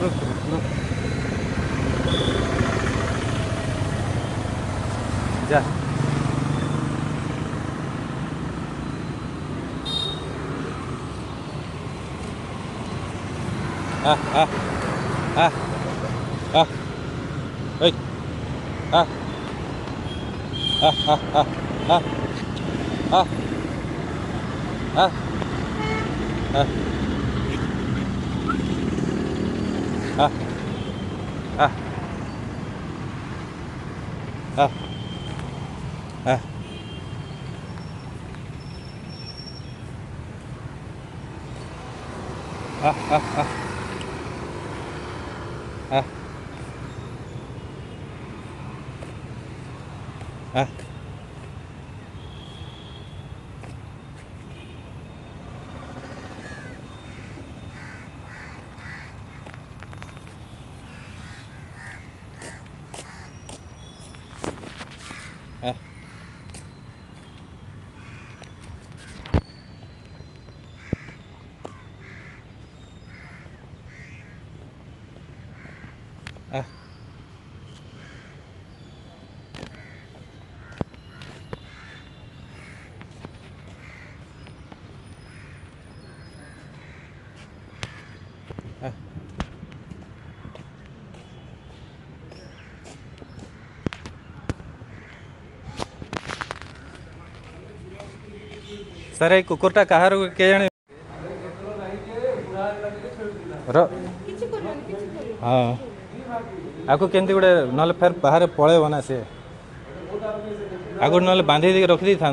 रुक रुक रुक जा। आ आ आ आ ओए आ आ आ आ आ आ आ आ आ आ आ आ आ आ आ आ आ आ आ सर ए कुकुरटा कहार के जाने र हाँ आगु केमती गोटे ना फेर बाहर पलैब ना सी आगु ना बांधी दी रखी था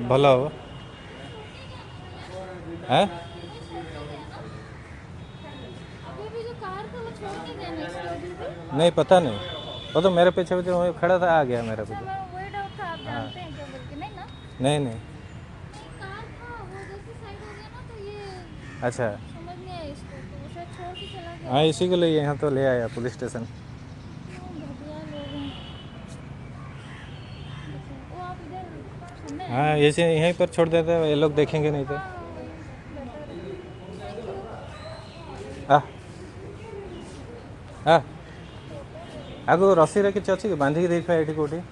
भल हम हैं नहीं पता नहीं वो तो मेरे पीछे पीछे वही खड़ा था आ गया मेरे पीछे। हाँ नहीं नहीं अच्छा हाँ इसी के लिए यहाँ तो ले आया पुलिस स्टेशन। हाँ ऐसे यहीं पर छोड़ देते हैं ये लोग देखेंगे नहीं तो। आ आ आगु रसी रे किसी अच्छी बांधिकी देखा ये कौटी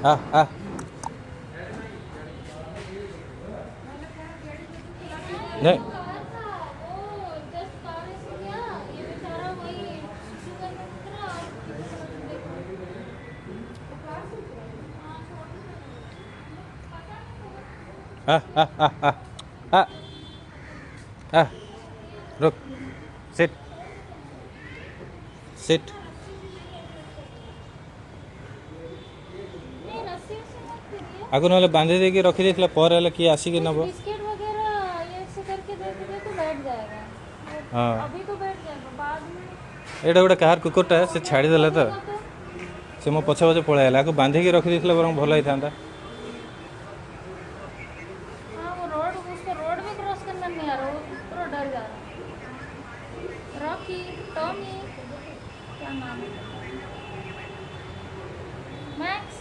आ आ नहीं आ आ आ आ आ आ रुक सिट सिट आगु ना बांधी देकी रखी देथिला पर हेले किए आसिक नब बिस्किट वगैरह ये ऐसे करके दे देंगे तो बैठ जाएगा। हाँ अभी तो बैठ जाएगा बाद में एटा गोटे कहार कुकुरटा से छाड़ीदेला तो तो से मो पछे पछे पळाइला आगु बांधिकी रखी देथिला बरं भल होइथांता। हाँ वो रोड उसको रोड भी क्रॉस करना नहीं आ रहा वो पूरा डर जा रहा। रॉकी टॉमी क्या नाम है मैक्स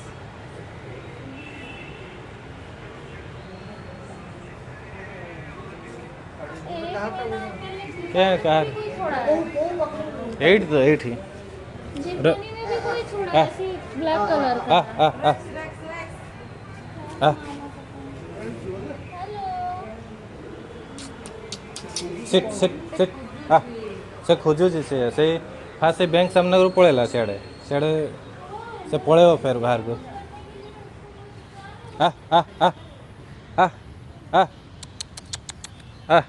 क्या कहार कोई छोड़ा है एट तो एट ही जिम्मनी में भी कोई छोड़ा है ऐसी ब्लैक कलर आ का। आ आ आ हेलो सिट सिट सिट आ से खोजुची से फास्ट से बैंक सामने को पळेला सियाड़े सियाड़े से पळेबो फेर बाहर को आ आ आ आ आ आ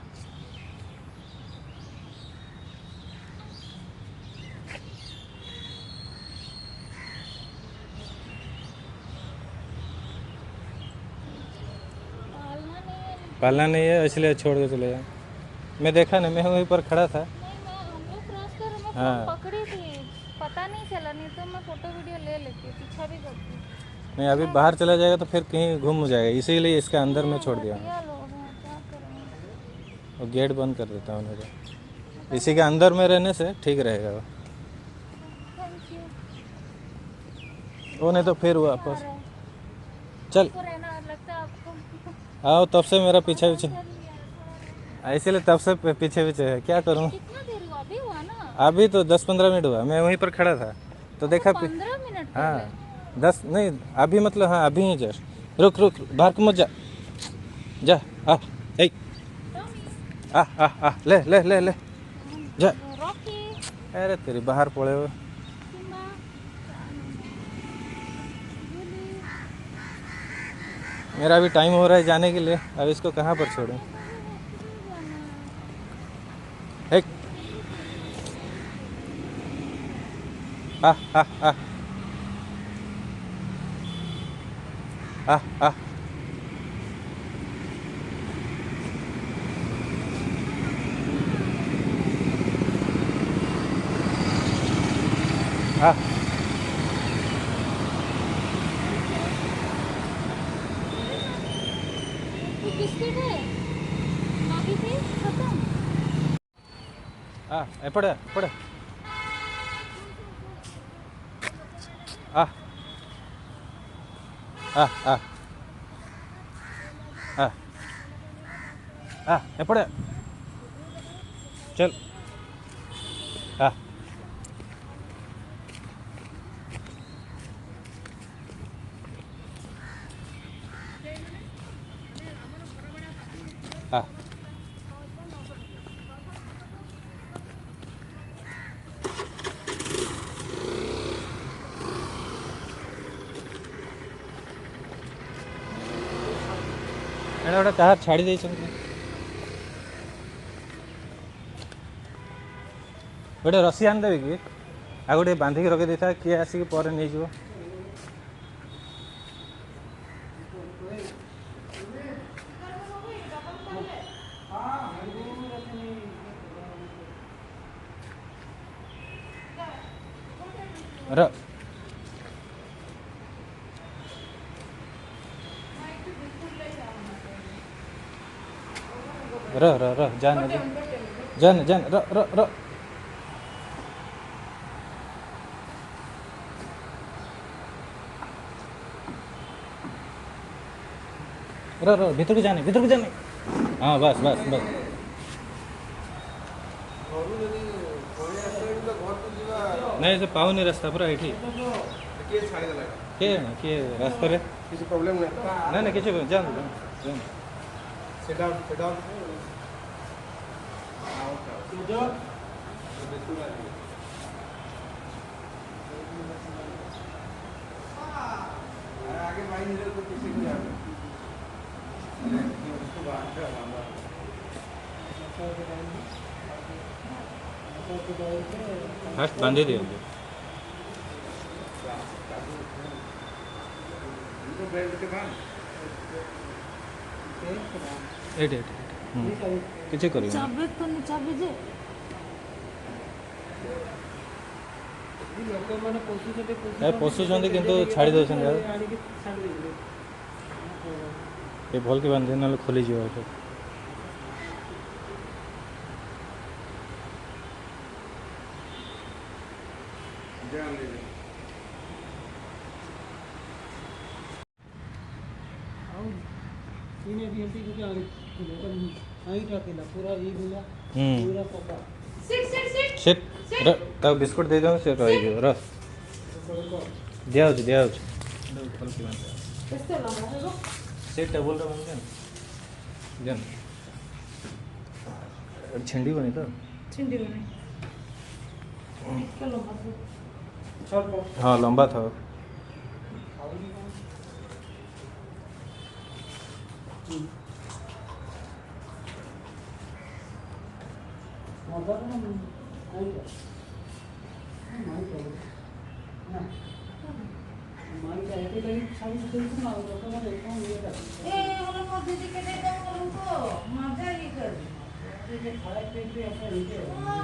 पालना नहीं है इसलिए छोड़ के चले जाए। मैं देखा नहीं मैं वहीं पर खड़ा था। नहीं मैं हम लोग क्रॉस कर मैं फोन हाँ पकड़ी थी पता नहीं चला नहीं तो मैं फोटो वीडियो ले लेती पीछा भी करती। नहीं अभी बाहर चला जाएगा तो फिर कहीं घूम हो जाएगा इसीलिए इसके अंदर में छोड़ दिया हूँ क्या लोग हैं क्या करेंगे। और गेट बंद कर देता हूँ मेरा इसी के अंदर में रहने से ठीक रहेगा वो। Thank you. वो नहीं तो फिर वापस चल। आपको रहना लगता है आपको। आओ तब से मेरा पीछे पीछे, चलिए थोड़ा इसीलिए तब से पीछे पीछे है, क्या करूं। कितना देर हुआ? अभी हुआ ना? अभी तो 10-15 मिनट हुआ, मैं वहीं पर खड़ा था तो देखा 15 मिनट हाँ पहले। 10 नहीं, अभी मतलब हाँ अभी ही जस्ट। रुक रुक बाहर को मत जा, जा आ ए टॉमी, आ ले ले ले ले जा। रॉकी, अरे तेरी बाहर पड़े हुए। सिम्बा, जूली, मेरा अभी टाइम हो रहा है जाने के लिए, अब इसको कहाँ पर छोड़ूं। हॉस्पिटल जाना एक आ आ आ आ आ आ वो बिस्किट है, मांगी थी, खत्म। पड़े पड़े आ आ आ आ पड़े चल आ आ ଏଇଟା ଗୋଟେ କାହାର ଛାଡ଼ି ଦେଇଛନ୍ତି, ଗୋଟେ ରସି ଆଣିଦେବେ କି, ଆଉ ଗୋଟେ ବାନ୍ଧିକି ରଖି ଦେଇଥା, କିଏ ଆସିକି ପରେ ନେଇଯିବ। र जान जान जान र भीतर को जाने। हाँ बस बस बस नहीं से पाऊनी रास्ता पूरा एठी किए रास्ता रे କିଛି ପ୍ରୋବ୍ଲେମ୍ ନାହିଁ। ना किसी जान जान ସେଟା ସେଟା आगे भाई निकल तो किसी को जाना फर्स्ट बांधे दिए बेल्ट के बाद एट किसी करियो चाबी तो नहीं, चाबी जे ପଶୁଛନ୍ତି କିନ୍ତୁ ଛାଡ଼ି ଦେଉଛନ୍ତି ଆଉ ଏ ଭଲ କି ବାନ୍ଧି ନହେଲେ ଖୋଲିଯିବ ଏଠି। ସିଟ୍ ତାକୁ ବିସ୍କୁଟ୍ ଦେଇଦିଅନ୍ତୁ, ସେ ରହିଯିବ। ଦିଆହେଉଛି ସେ ଟେବୁଲରେ ବାନ୍ଧି ଦିଅନ୍ତୁ, ଛିଣ୍ଡିବନି ତ। हाँ लंबा था।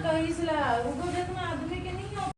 कहीं आदमी के नहीं